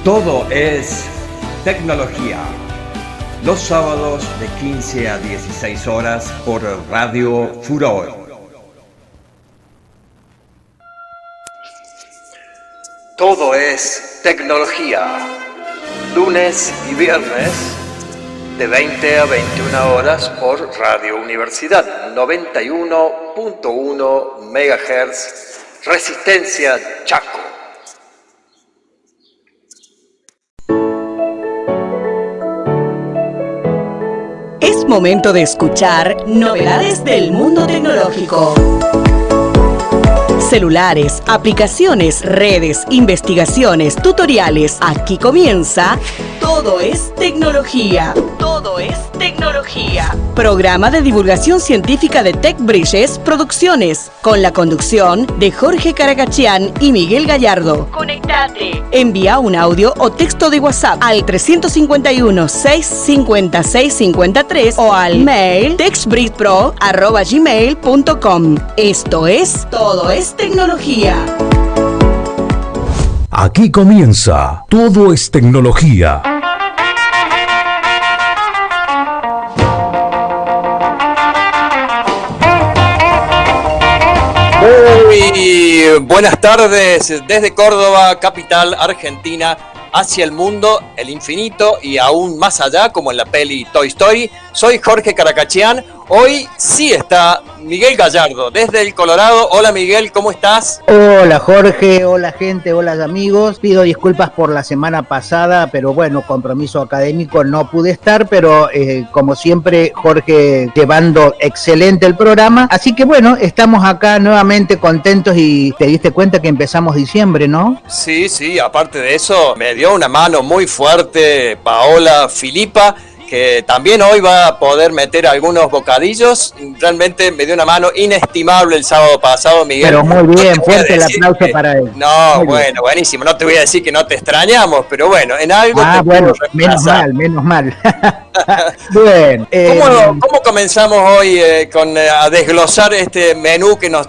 Todo es tecnología. Los sábados de 15 a 16 horas por Radio Furor. Todo es tecnología. Lunes y viernes de 20 a 21 horas por Radio Universidad 91.1 MHz. Resistencia Chaco. Es momento de escuchar novedades del mundo tecnológico. Celulares, aplicaciones, redes, investigaciones, tutoriales. Aquí comienza Todo es Tecnología. Todo es Tecnología. Programa de divulgación científica de TechBridges Producciones, con la conducción de Jorge Caracachián y Miguel Gallardo. ¡Conectate! Envía un audio o texto de WhatsApp al 351-650-653 o al mail techbridgepro@gmail.com. Esto es Todo es Tecnología. Aquí comienza Todo es Tecnología. Muy buenas tardes desde Córdoba, capital argentina, hacia el mundo, el infinito y aún más allá, como en la peli Toy Story. Soy Jorge Caracachián. Hoy sí está Miguel Gallardo, desde el Colorado. Hola Miguel, ¿cómo estás? Hola Jorge, hola gente, hola amigos. Pido disculpas por la semana pasada, pero bueno, compromiso académico, no pude estar, pero como siempre Jorge llevando excelente el programa. Así que bueno, estamos acá nuevamente contentos y te diste cuenta que empezamos diciembre, ¿no? Sí, aparte de eso, me dio una mano muy fuerte Paola Filipa, que también hoy va a poder meter algunos bocadillos. Realmente me dio una mano inestimable el sábado pasado, Miguel. Pero muy bien, fuerte el aplauso para él. No, muy bueno, buenísimo. No te voy a decir que no te extrañamos, pero bueno, en algo te bueno, menos mal. Bueno, ¿Cómo comenzamos hoy a desglosar este menú que nos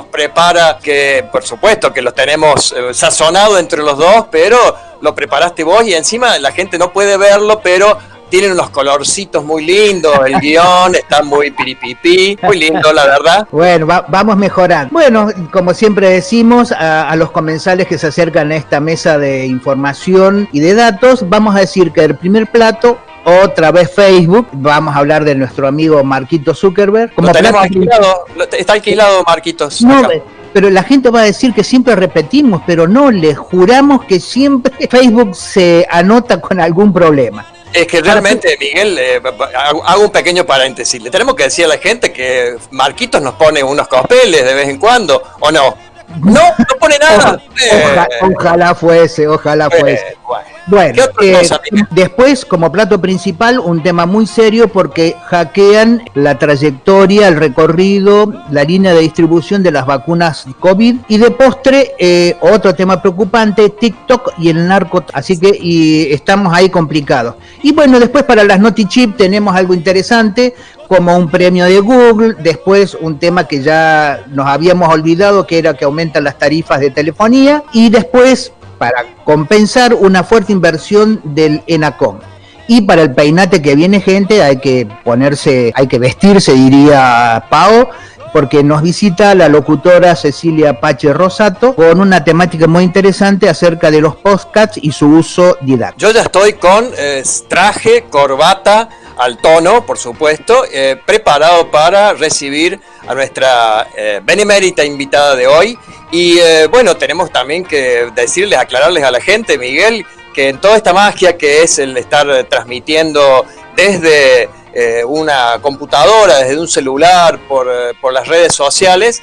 prepara? Que por supuesto que los tenemos sazonado entre los dos, pero lo preparaste vos y encima la gente no puede verlo, pero tienen unos colorcitos muy lindos, el guión está muy piripipí, muy lindo la verdad. Bueno, vamos mejorando. Bueno, como siempre decimos a los comensales que se acercan a esta mesa de información y de datos, vamos a decir que el primer plato, otra vez Facebook, vamos a hablar de nuestro amigo Marquitos Zuckerberg. Lo tenemos alquilado, está alquilado Marquitos. No, pero la gente va a decir que siempre repetimos, pero no, les juramos que siempre Facebook se anota con algún problema. Es que realmente, Miguel, hago un pequeño paréntesis. Le tenemos que decir a la gente que Marquitos nos pone unos cospeles de vez en cuando, ¿o no? No pone nada. Ojalá fuese. Bueno, después, como plato principal, un tema muy serio porque hackean la trayectoria, el recorrido, la línea de distribución de las vacunas COVID. Y de postre, otro tema preocupante, TikTok y el narco. Así que estamos ahí complicados. Y bueno, después para las NotiChip tenemos algo interesante, como un premio de Google, después un tema que ya nos habíamos olvidado, que era que aumentan las tarifas de telefonía, y después, para compensar, una fuerte inversión del ENACOM. Y para el peinate que viene, gente, hay que vestirse, diría Pao, porque nos visita la locutora Cecilia Pache Rosato con una temática muy interesante acerca de los podcasts y su uso didáctico. Yo ya estoy con traje, corbata, al tono, por supuesto, preparado para recibir a nuestra benemérita invitada de hoy. Y bueno, tenemos también que aclararles a la gente, Miguel, que en toda esta magia que es el estar transmitiendo desde una computadora, desde un celular, por las redes sociales,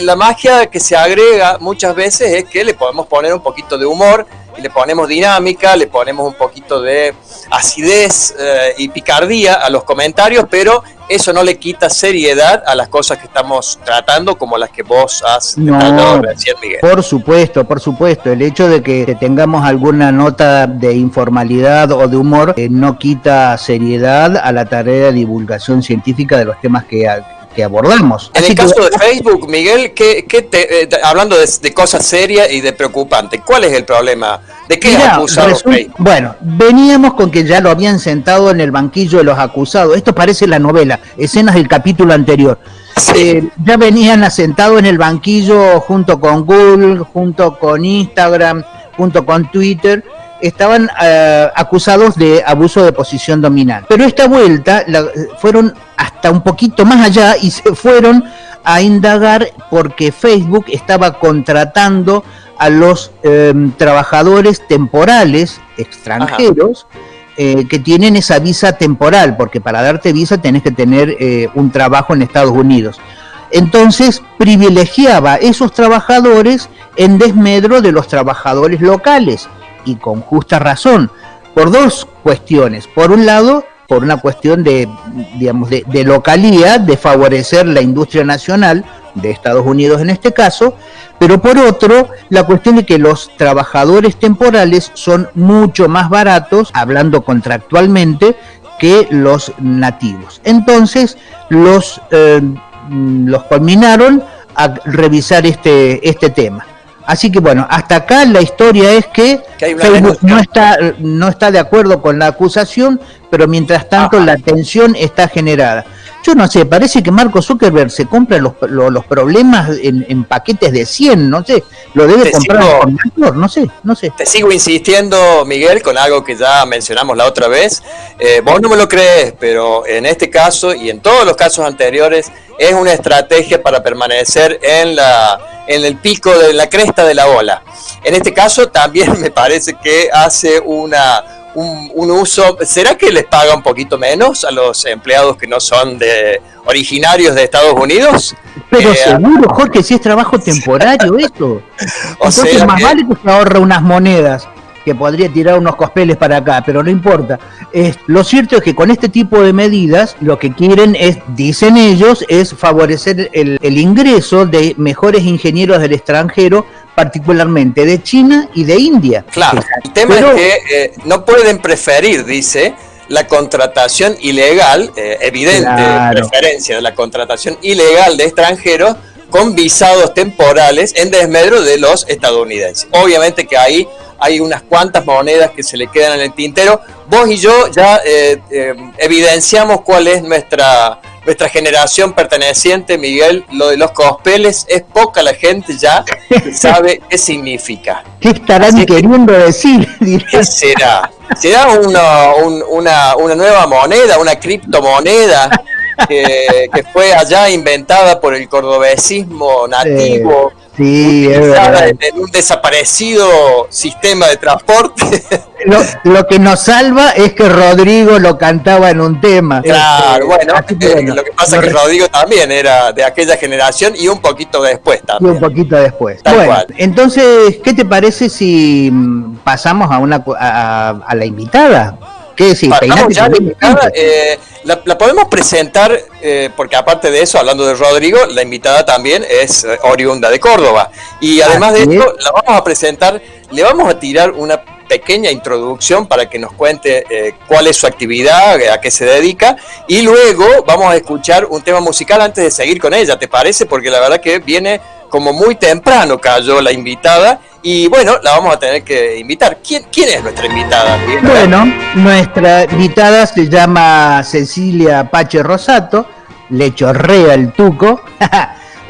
la magia que se agrega muchas veces es que le podemos poner un poquito de humor, y le ponemos dinámica, le ponemos un poquito de acidez y picardía a los comentarios, pero eso no le quita seriedad a las cosas que estamos tratando, como las que vos has tratado recién, Miguel. Por supuesto. El hecho de que tengamos alguna nota de informalidad o de humor no quita seriedad a la tarea de divulgación científica de los temas que que abordamos. En el caso de Facebook, Miguel, hablando de cosas serias y de preocupantes, ¿cuál es el problema? ¿De qué es acusado Facebook? Bueno, veníamos con que ya lo habían sentado en el banquillo de los acusados. Esto parece la novela, escenas del capítulo anterior. Sí. Ya venían asentados en el banquillo junto con Google, junto con Instagram, junto con Twitter. Estaban acusados de abuso de posición dominante. Pero esta vuelta fueron hasta un poquito más allá y se fueron a indagar porque Facebook estaba contratando a los trabajadores temporales extranjeros que tienen esa visa temporal, porque para darte visa tenés que tener un trabajo en Estados Unidos. Entonces privilegiaba a esos trabajadores en desmedro de los trabajadores locales, y con justa razón, por dos cuestiones. Por un lado, por una cuestión de localía, de favorecer la industria nacional de Estados Unidos en este caso, pero por otro, la cuestión de que los trabajadores temporales son mucho más baratos, hablando contractualmente, que los nativos. Entonces, los culminaron a revisar este tema. Así que bueno, hasta acá la historia es que Facebook no está de acuerdo con la acusación, pero mientras tanto la tensión está generada. Yo no sé, parece que Mark Zuckerberg se compra los problemas en paquetes de 100, no sé, lo debe comprar con mayor, no sé. Te sigo insistiendo, Miguel, con algo que ya mencionamos la otra vez. Vos no me lo crees, pero en este caso y en todos los casos anteriores es una estrategia para permanecer en el pico de la cresta de la ola. En este caso también me parece que hace un uso. ¿Será que les paga un poquito menos a los empleados que no son originarios de Estados Unidos? Pero seguro, Jorge, si es trabajo temporario esto. Entonces más vale que se ahorra unas monedas, que podría tirar unos cospeles para acá, pero no importa. Lo cierto es que con este tipo de medidas lo que quieren dicen ellos, es favorecer el ingreso de mejores ingenieros del extranjero, particularmente de China y de India. Claro, el tema es que no pueden preferir, dice, la contratación ilegal, evidente preferencia de la contratación ilegal de extranjeros con visados temporales en desmedro de los estadounidenses. Obviamente que ahí hay unas cuantas monedas que se le quedan en el tintero. Vos y yo ya evidenciamos cuál es nuestra generación perteneciente, Miguel. Lo de los cospeles, es poca la gente ya que sabe qué significa. ¿Qué estarán queriendo decir? ¿Qué será? ¿Será una nueva moneda, una criptomoneda que fue allá inventada por el cordobesismo nativo? Sí, utilizada en un desaparecido sistema de transporte. Lo que nos salva es que Rodrigo lo cantaba en un tema. Claro, bueno, lo que pasa es que Rodrigo también era de aquella generación y un poquito después también. Y un poquito después. Bueno, entonces, ¿qué te parece si pasamos a la invitada? ¿Qué decís? Ya la invitada, la podemos presentar, porque aparte de eso, hablando de Rodrigo, la invitada también es oriunda de Córdoba. Y además de esto, la vamos a presentar, le vamos a tirar una pequeña introducción para que nos cuente cuál es su actividad, a qué se dedica, y luego vamos a escuchar un tema musical antes de seguir con ella, ¿te parece? Porque la verdad que viene como muy temprano, cayó la invitada, y bueno, la vamos a tener que invitar. ¿Quién es nuestra invitada? Bueno, nuestra invitada se llama Cecilia Pache Rosato, le chorrea el tuco,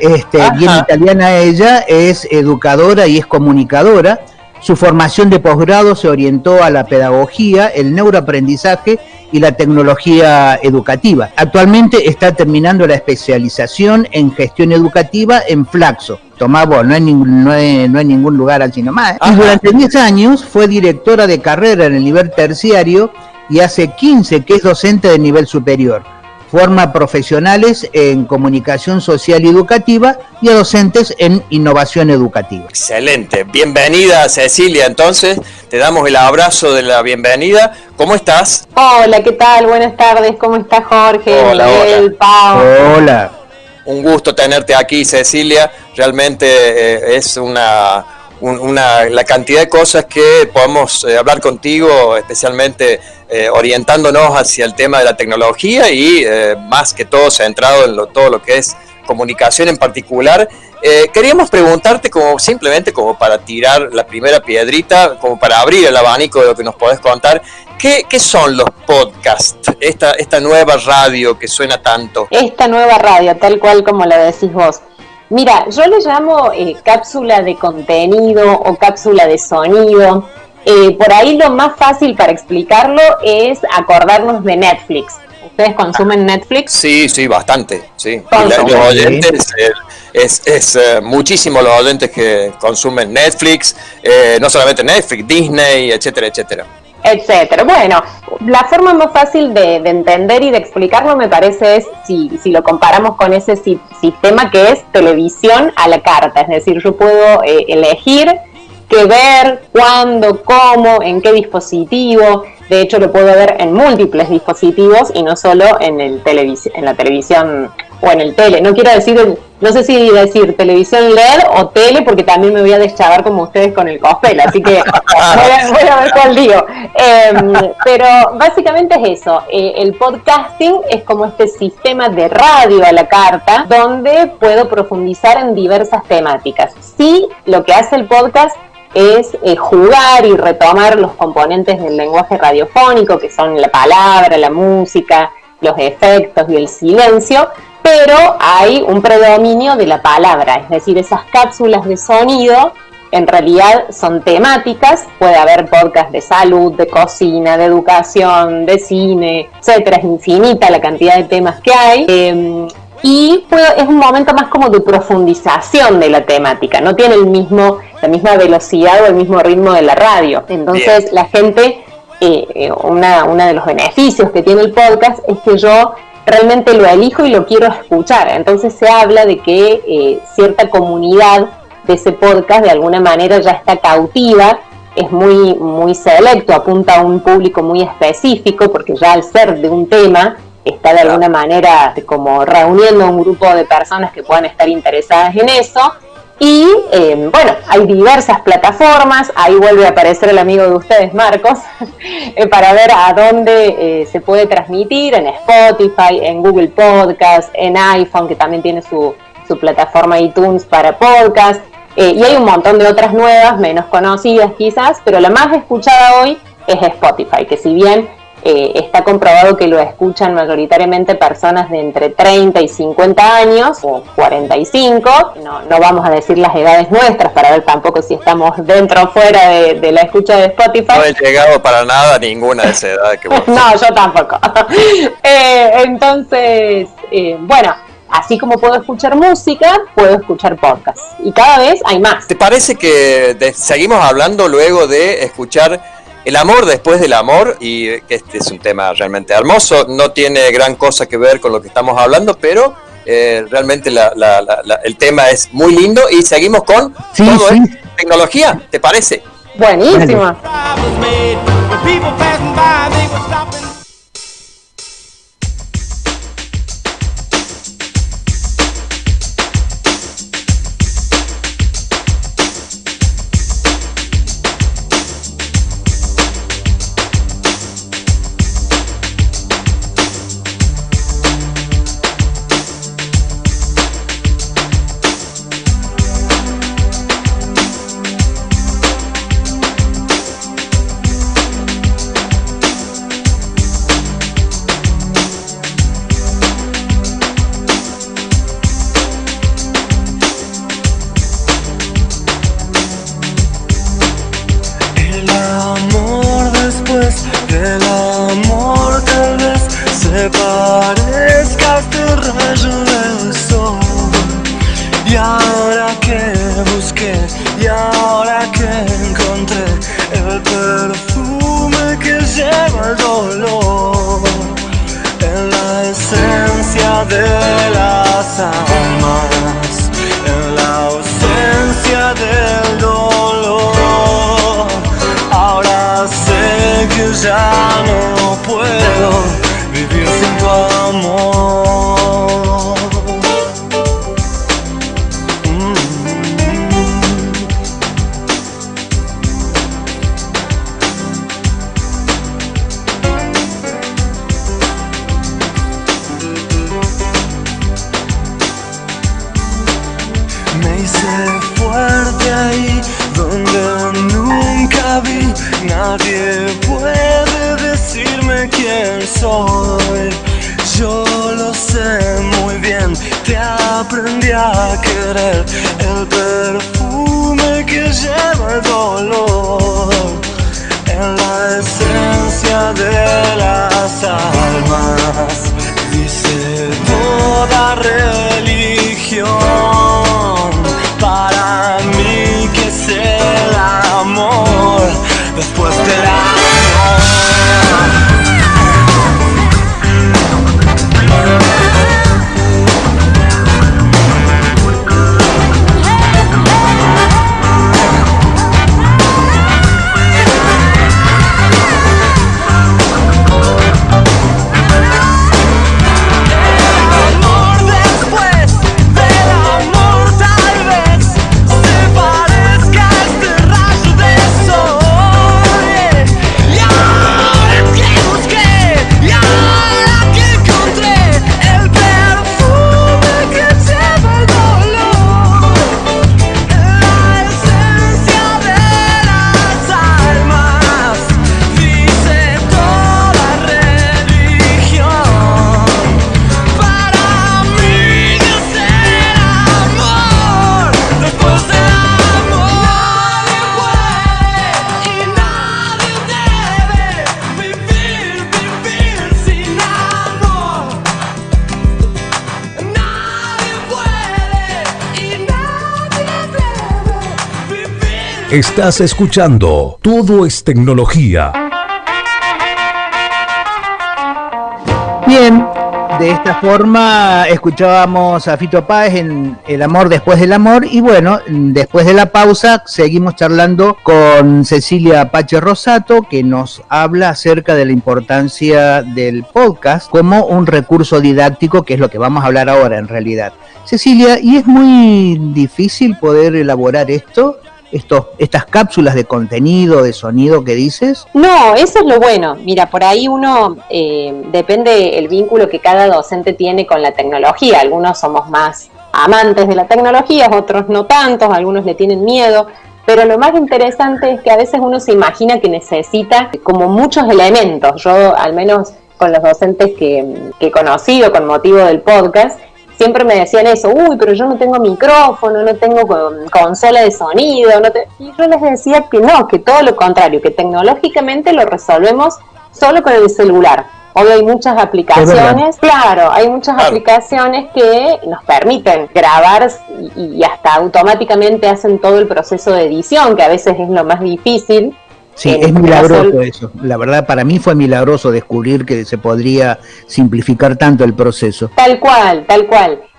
bien italiana ella, es educadora y es comunicadora. Su formación de posgrado se orientó a la pedagogía, el neuroaprendizaje y la tecnología educativa. Actualmente está terminando la especialización en gestión educativa en Flaxo. Tomá vos, no hay ningún lugar así nomás. Y durante 10 años fue directora de carrera en el nivel terciario y hace 15 que es docente de nivel superior. Forma profesionales en comunicación social y educativa y a docentes en innovación educativa. Excelente, bienvenida Cecilia, entonces te damos el abrazo de la bienvenida. ¿Cómo estás? Hola, ¿qué tal? Buenas tardes, ¿cómo está Jorge? Hola, Miguel, Pau. Hola. Un gusto tenerte aquí, Cecilia, realmente es una la cantidad de cosas que podemos hablar contigo, especialmente orientándonos hacia el tema de la tecnología y más que todo centrado en todo lo que es comunicación en particular. Queríamos preguntarte simplemente como para tirar la primera piedrita, como para abrir el abanico de lo que nos podés contar. ¿Qué son los podcasts? Esta nueva radio que suena tanto. Esta nueva radio, tal cual como la decís vos. Mira, yo le llamo cápsula de contenido o cápsula de sonido. Por ahí lo más fácil para explicarlo es acordarnos de Netflix. ¿Ustedes consumen Netflix? Sí, bastante. Sí. Los oyentes, es muchísimo los oyentes que consumen Netflix, no solamente Netflix, Disney, etcétera. Bueno, la forma más fácil de entender y de explicarlo me parece es si lo comparamos con ese sistema que es televisión a la carta. Es decir, yo puedo elegir qué ver, cuándo, cómo, en qué dispositivo. De hecho, lo puedo ver en múltiples dispositivos y no solo en la televisión o en el tele. No sé si decir televisión LED o tele, porque también me voy a deschavar como ustedes con el cospel, así que voy a ver cuál digo. Pero básicamente es eso. El podcasting es como este sistema de radio a la carta, donde puedo profundizar en diversas temáticas. Sí, lo que hace el podcast es jugar y retomar los componentes del lenguaje radiofónico, que son la palabra, la música, los efectos y el silencio, pero hay un predominio de la palabra, es decir, esas cápsulas de sonido en realidad son temáticas. Puede haber podcast de salud, de cocina, de educación, de cine, etcétera. Es infinita la cantidad de temas que hay. Y es un momento más como de profundización de la temática, no tiene la misma velocidad o el mismo ritmo de la radio. Entonces bien. La gente, uno de los beneficios que tiene el podcast es que yo realmente lo elijo y lo quiero escuchar. Entonces se habla de que cierta comunidad de ese podcast de alguna manera ya está cautiva, es muy, muy selecto, apunta a un público muy específico, porque ya al ser de un tema está de alguna manera como reuniendo a un grupo de personas que puedan estar interesadas en eso. Y bueno, hay diversas plataformas, ahí vuelve a aparecer el amigo de ustedes, Marcos, para ver a dónde se puede transmitir, en Spotify, en Google Podcast, en iPhone, que también tiene su plataforma iTunes para podcast, y hay un montón de otras nuevas, menos conocidas quizás, pero la más escuchada hoy es Spotify, que si bien está comprobado que lo escuchan mayoritariamente personas de entre 30 y 50 años o 45. No vamos a decir las edades nuestras para ver tampoco si estamos dentro o fuera de la escucha de Spotify. No he llegado para nada a ninguna de esa edad que vos. No, yo tampoco. Entonces, bueno, así como puedo escuchar música, puedo escuchar podcast. Y cada vez hay más. ¿Te parece que seguimos hablando luego de escuchar el amor después del amor? Y este es un tema realmente hermoso, no tiene gran cosa que ver con lo que estamos hablando, pero realmente el tema es muy lindo y seguimos con tecnología, ¿te parece? Buenísimo. a querer el perfume que lleva el dolor en la esencia de las almas, dice toda religión. Para mí que es el amor después del amor. Estás escuchando Todo es Tecnología. Bien, de esta forma escuchábamos a Fito Páez en El amor después del amor, y bueno, después de la pausa seguimos charlando con Cecilia Pache Rosato, que nos habla acerca de la importancia del podcast como un recurso didáctico, que es lo que vamos a hablar ahora en realidad. Cecilia, ¿y es muy difícil poder elaborar estas cápsulas de contenido, de sonido que dices? No, eso es lo bueno. Mira, por ahí uno, depende el vínculo que cada docente tiene con la tecnología. Algunos somos más amantes de la tecnología, otros no tantos, algunos le tienen miedo. Pero lo más interesante es que a veces uno se imagina que necesita como muchos elementos. Yo, al menos con los docentes que he conocido con motivo del podcast, siempre me decían eso, pero yo no tengo micrófono, no tengo consola de sonido, y yo les decía que no, que todo lo contrario, que tecnológicamente lo resolvemos solo con el celular. Hoy hay muchas aplicaciones, aplicaciones que nos permiten grabar y hasta automáticamente hacen todo el proceso de edición, que a veces es lo más difícil. Sí, es milagroso eso. La verdad, para mí fue milagroso descubrir que se podría simplificar tanto el proceso. Tal cual.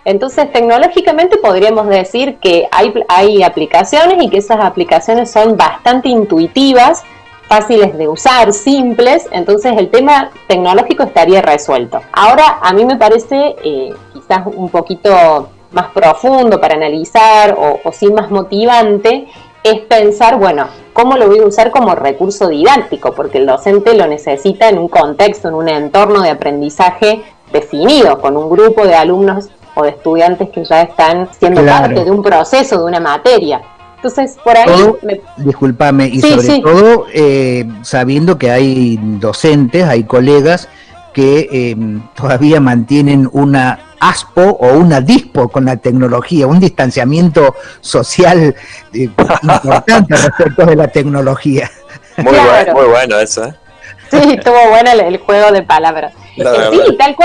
Entonces, tecnológicamente podríamos decir que hay aplicaciones y que esas aplicaciones son bastante intuitivas, fáciles de usar, simples, entonces el tema tecnológico estaría resuelto. Ahora, a mí me parece quizás un poquito más profundo para analizar o sí más motivante, es pensar, bueno, ¿cómo lo voy a usar como recurso didáctico? Porque el docente lo necesita en un contexto, en un entorno de aprendizaje definido, con un grupo de alumnos o de estudiantes que ya están siendo parte de un proceso, de una materia. Entonces, por ahí... Discúlpame, y todo sabiendo que hay docentes, hay colegas que todavía mantienen una ASPO o una DISPO con la tecnología, un distanciamiento social importante respecto de la tecnología. Muy bueno eso, ¿eh? Sí, estuvo bueno el juego de palabras. Sí, tal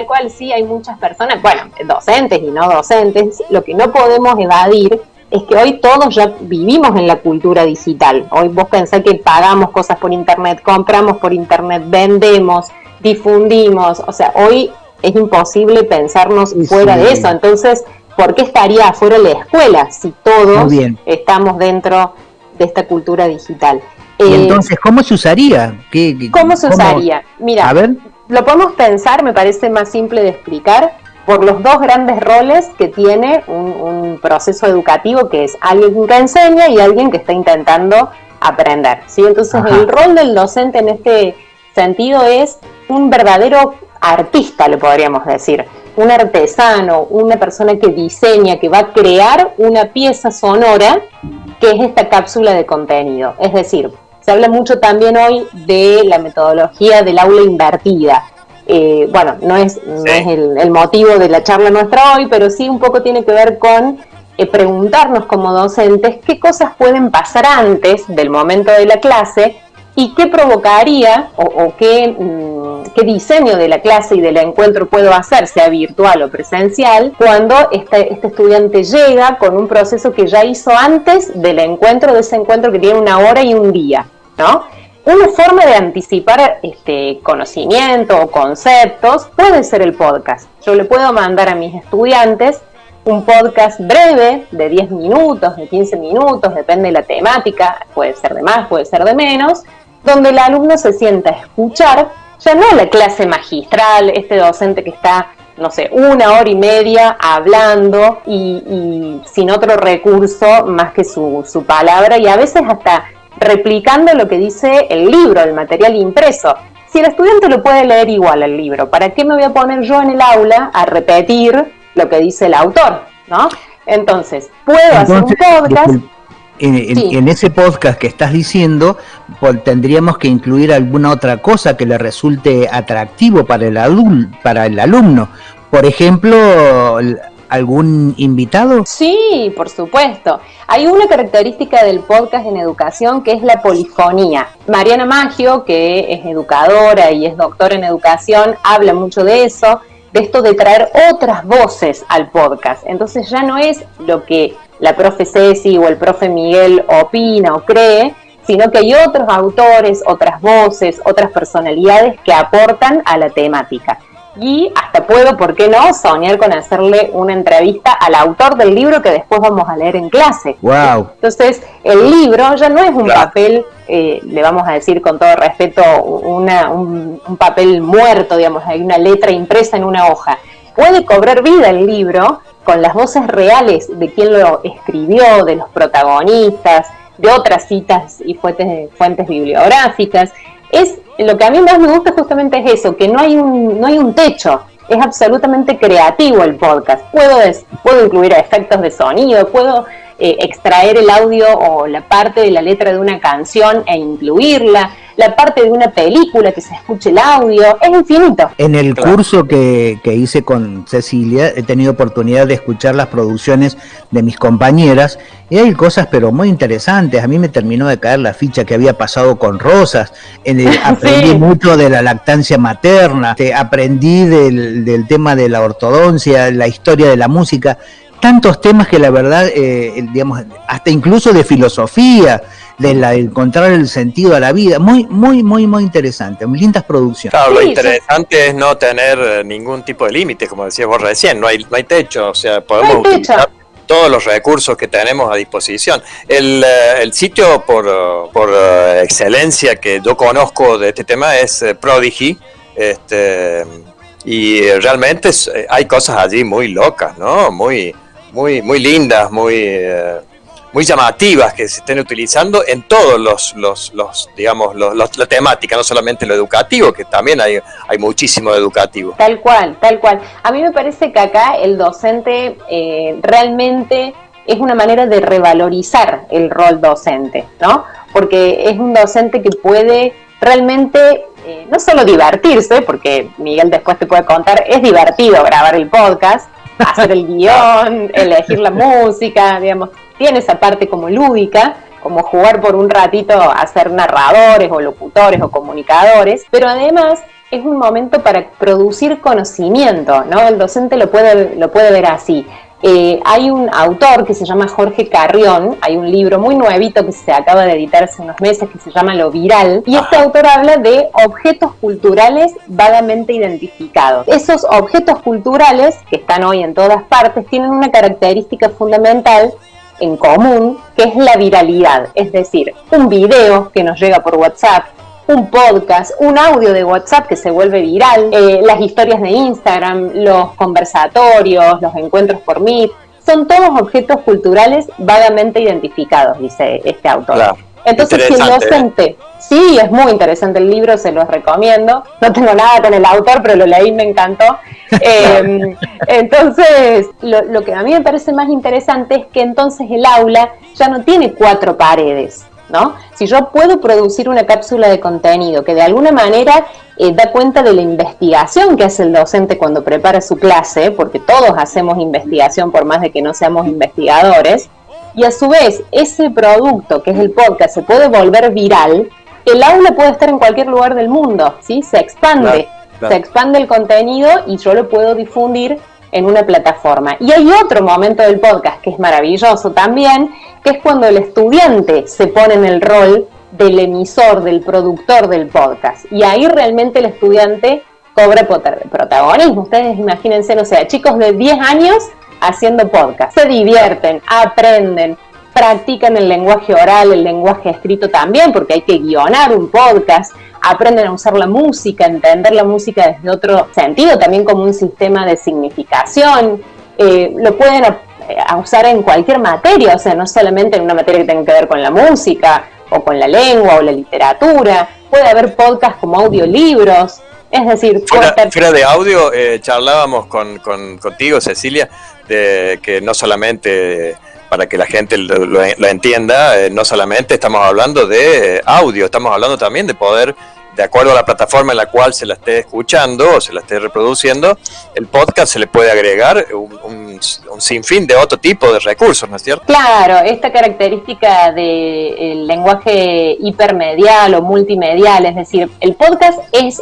cual, sí, hay muchas personas, bueno, docentes y no docentes, lo que no podemos evadir es que hoy todos ya vivimos en la cultura digital. Hoy vos pensás que pagamos cosas por internet, compramos por internet, vendemos, difundimos, o sea, hoy es imposible pensarnos fuera de eso. Entonces, ¿por qué estaría afuera la escuela si todos estamos dentro de esta cultura digital? Y entonces, ¿cómo se usaría? ¿Cómo se usaría? Mira, lo podemos pensar, me parece más simple de explicar, por los dos grandes roles que tiene un proceso educativo, que es alguien que enseña y alguien que está intentando aprender, ¿sí? Entonces, el rol del docente en este sentido es un verdadero artista, le podríamos decir, un artesano, una persona que diseña, que va a crear una pieza sonora que es esta cápsula de contenido. Es decir, se habla mucho también hoy de la metodología del aula invertida. bueno, no es el motivo de la charla nuestra hoy, pero sí un poco tiene que ver con preguntarnos como docentes qué cosas pueden pasar antes del momento de la clase y qué provocaría o qué diseño de la clase y del encuentro puedo hacer, sea virtual o presencial, cuando este estudiante llega con un proceso que ya hizo antes del encuentro, de ese encuentro que tiene una hora y un día, ¿no? Una forma de anticipar conocimiento o conceptos puede ser el podcast. Yo le puedo mandar a mis estudiantes un podcast breve de 10 minutos, de 15 minutos, depende de la temática, puede ser de más, puede ser de menos, donde el alumno se sienta a escuchar, ya no la clase magistral, este docente que está, no sé, 1 hora y media hablando y sin otro recurso más que su palabra, y a veces hasta replicando lo que dice el libro, el material impreso. Si el estudiante lo puede leer igual al libro, ¿para qué me voy a poner yo en el aula a repetir lo que dice el autor, ¿no? Entonces, puedo hacer un podcast. En ese podcast que estás diciendo, tendríamos que incluir alguna otra cosa que le resulte atractivo para el alumno. Por ejemplo, ¿algún invitado? Sí, por supuesto. Hay una característica del podcast en educación que es la polifonía. Mariana Maggio, que es educadora y es doctora en educación, habla mucho de eso, de esto de traer otras voces al podcast. Entonces ya no es lo que la profe Ceci o el profe Miguel opina o cree, sino que hay otros autores, otras voces, otras personalidades que aportan a la temática. Y hasta puedo, ¿por qué no?, soñar con hacerle una entrevista al autor del libro que después vamos a leer en clase. Wow. Entonces, el libro ya no es un papel, le vamos a decir con todo respeto, un papel muerto, digamos, hay una letra impresa en una hoja. Puede cobrar vida el libro con las voces reales de quien lo escribió, de los protagonistas, de otras citas y fuentes bibliográficas. Es lo que a mí más me gusta justamente es eso, que no hay un techo, es absolutamente creativo el podcast. Puedo incluir efectos de sonido, puedo extraer el audio o la parte de la letra de una canción e incluirla, la parte de una película que se escuche el audio, es infinito. En el curso que hice con Cecilia he tenido oportunidad de escuchar las producciones de mis compañeras y hay cosas pero muy interesantes. A mí me terminó de caer la ficha que había pasado con Rosas, aprendí mucho de la lactancia materna, aprendí del tema de la ortodoncia, la historia de la música, tantos temas que la verdad, digamos, hasta incluso de filosofía, de encontrar el sentido a la vida, muy interesante, muy lindas producciones. Claro, lo interesante es no tener ningún tipo de límite, como decías vos recién, no hay techo, o sea, podemos utilizar todos los recursos que tenemos a disposición. El sitio por excelencia que yo conozco de este tema es Prodigy, y realmente hay cosas allí muy locas, ¿no? Muy lindas, muy llamativas que se estén utilizando en todos los digamos, la temática, no solamente lo educativo, que también hay muchísimo de educativo. Tal cual. A mí me parece que acá el docente realmente es una manera de revalorizar el rol docente, ¿no? Porque es un docente que puede realmente no solo divertirse, porque Miguel después te puede contar, es divertido grabar el podcast, hacer el guión, elegir la música, digamos, tiene esa parte como lúdica, como jugar por un ratito a ser narradores o locutores o comunicadores, pero además es un momento para producir conocimiento, ¿no? El docente lo puede ver así. Hay un autor que se llama Jorge Carrión, hay un libro muy nuevito que se acaba de editar hace unos meses que se llama Lo Viral, y este autor habla de objetos culturales vagamente identificados. Esos objetos culturales, que están hoy en todas partes, tienen una característica fundamental en común, que es la viralidad, es decir, un video que nos llega por WhatsApp, un podcast, un audio de WhatsApp que se vuelve viral, las historias de Instagram, los conversatorios, los encuentros por Meet, son todos objetos culturales vagamente identificados, dice este autor. Claro. Entonces, si el docente, sí, es muy interesante el libro, se los recomiendo, no tengo nada con el autor, pero lo leí y me encantó. Entonces, lo que a mí me parece más interesante es que entonces el aula ya no tiene 4 paredes, ¿no? Si yo puedo producir una cápsula de contenido que de alguna manera da cuenta de la investigación que hace el docente cuando prepara su clase, porque todos hacemos investigación por más de que no seamos investigadores, y a su vez ese producto que es el podcast se puede volver viral. El aula puede estar en cualquier lugar del mundo, ¿sí? Se expande, se expande el contenido y yo lo puedo difundir en una plataforma. Y hay otro momento del podcast que es maravilloso también, que es cuando el estudiante se pone en el rol del emisor, del productor del podcast. Y ahí realmente el estudiante cobra protagonismo. Ustedes imagínense, no sé, chicos de 10 años haciendo podcast. Se divierten, aprenden, practican el lenguaje oral, el lenguaje escrito también, porque hay que guionar un podcast, aprenden a usar la música, entender la música desde otro sentido, también como un sistema de significación. Lo pueden usar en cualquier materia, o sea, no solamente en una materia que tenga que ver con la música, o con la lengua, o la literatura. Puede haber podcasts como audiolibros, es decir... Fuera de audio, charlábamos contigo, Cecilia, de que no solamente... para que la gente lo entienda, no solamente estamos hablando de audio, estamos hablando también de poder, de acuerdo a la plataforma en la cual se la esté escuchando o se la esté reproduciendo, el podcast se le puede agregar un sinfín de otro tipo de recursos, ¿no es cierto? Claro, esta característica del lenguaje hipermedial o multimedial, es decir, el podcast es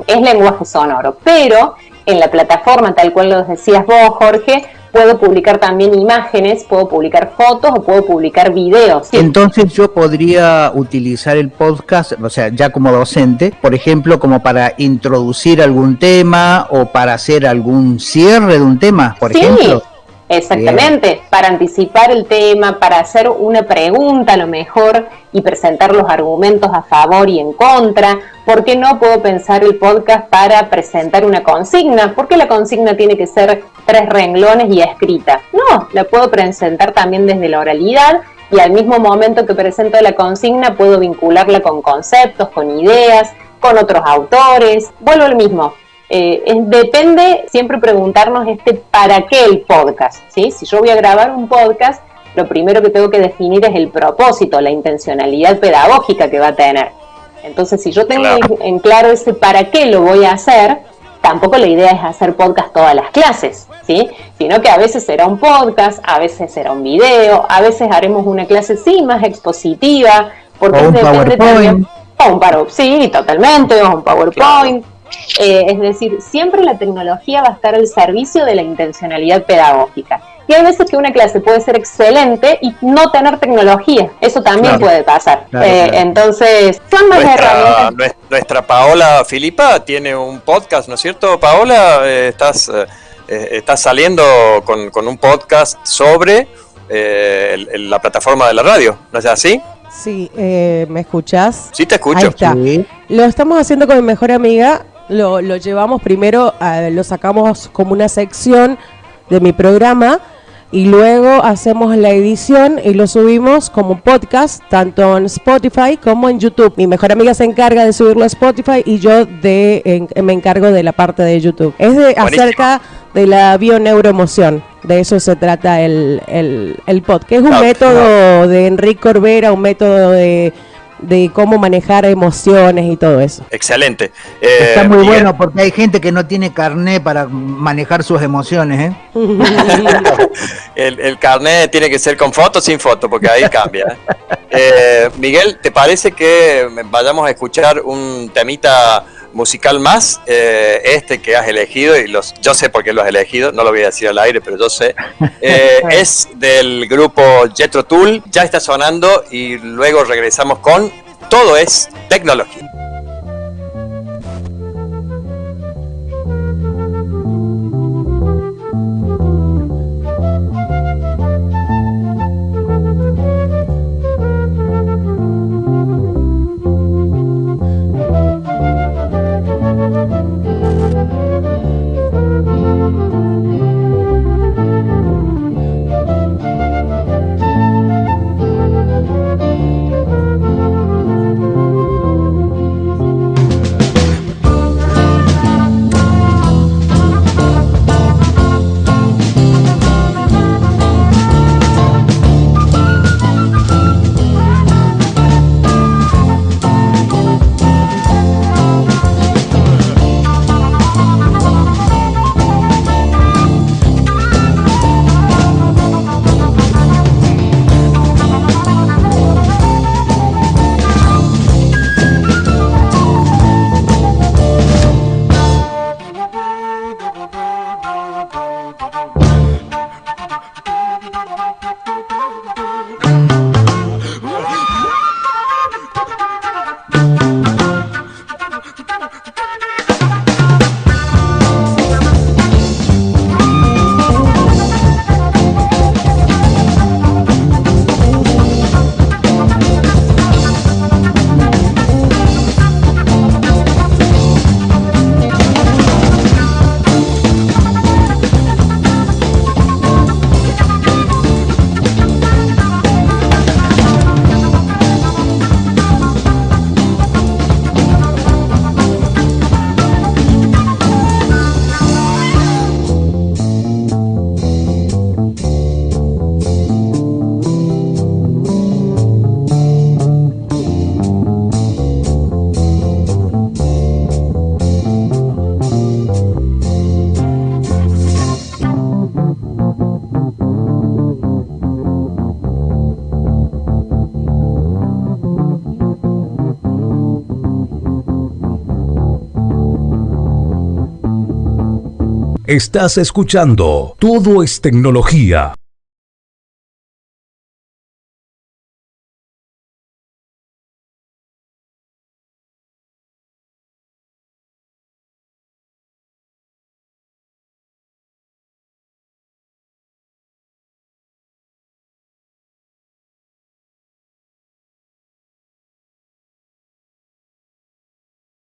lenguaje sonoro, pero en la plataforma, tal cual lo decías vos, Jorge, puedo publicar también imágenes, puedo publicar fotos o puedo publicar videos. Entonces yo podría utilizar el podcast, o sea, ya como docente, por ejemplo, como para introducir algún tema o para hacer algún cierre de un tema, por ejemplo. Exactamente, bien. Para anticipar el tema, para hacer una pregunta a lo mejor y presentar los argumentos a favor y en contra. ¿Por qué no puedo pensar el podcast para presentar una consigna? ¿Por qué la consigna tiene que ser 3 renglones y escrita? No, la puedo presentar también desde la oralidad y al mismo momento que presento la consigna puedo vincularla con conceptos, con ideas, con otros autores. Vuelvo al mismo. Depende siempre preguntarnos ¿para qué el podcast? ¿Sí? Si yo voy a grabar un podcast, lo primero que tengo que definir es el propósito, la intencionalidad pedagógica que va a tener. Entonces, si yo tengo en claro ese para qué lo voy a hacer, tampoco la idea es hacer podcast todas las clases, ¿sí? Sino que a veces será un podcast, a veces será un video, a veces haremos una clase más expositiva, porque o un depende también. PowerPoint. Totalmente, o un PowerPoint. Es decir, siempre la tecnología va a estar al servicio de la intencionalidad pedagógica. Y hay veces que una clase puede ser excelente y no tener tecnología. Eso también puede pasar. Entonces, son más herramientas. Nuestra Paola Filipa tiene un podcast, ¿no es cierto, Paola? Estás saliendo con un podcast sobre la plataforma de la radio, ¿no es así? Sí, ¿me escuchás? Sí, te escucho. Ahí está. Sí. Lo estamos haciendo con mi mejor amiga. Lo llevamos primero, lo sacamos como una sección de mi programa y luego hacemos la edición y lo subimos como podcast tanto en Spotify como en YouTube. Mi mejor amiga se encarga de subirlo a Spotify y yo me encargo de la parte de YouTube. Es acerca de la bioneuroemoción. De eso se trata el podcast. Es un método de Enrique Corbera, un método de cómo manejar emociones y todo eso. Excelente. Está muy bueno porque hay gente que no tiene carnet para manejar sus emociones, El carnet tiene que ser con foto o sin foto, porque ahí cambia. Miguel, ¿te parece que vayamos a escuchar un temita musical más? Que has elegido, y yo sé por qué lo has elegido, no lo voy a decir al aire, pero yo sé. Es del grupo Jethro Tull, ya está sonando y luego regresamos con Todo es Tecnología. Estás escuchando Todo es Tecnología.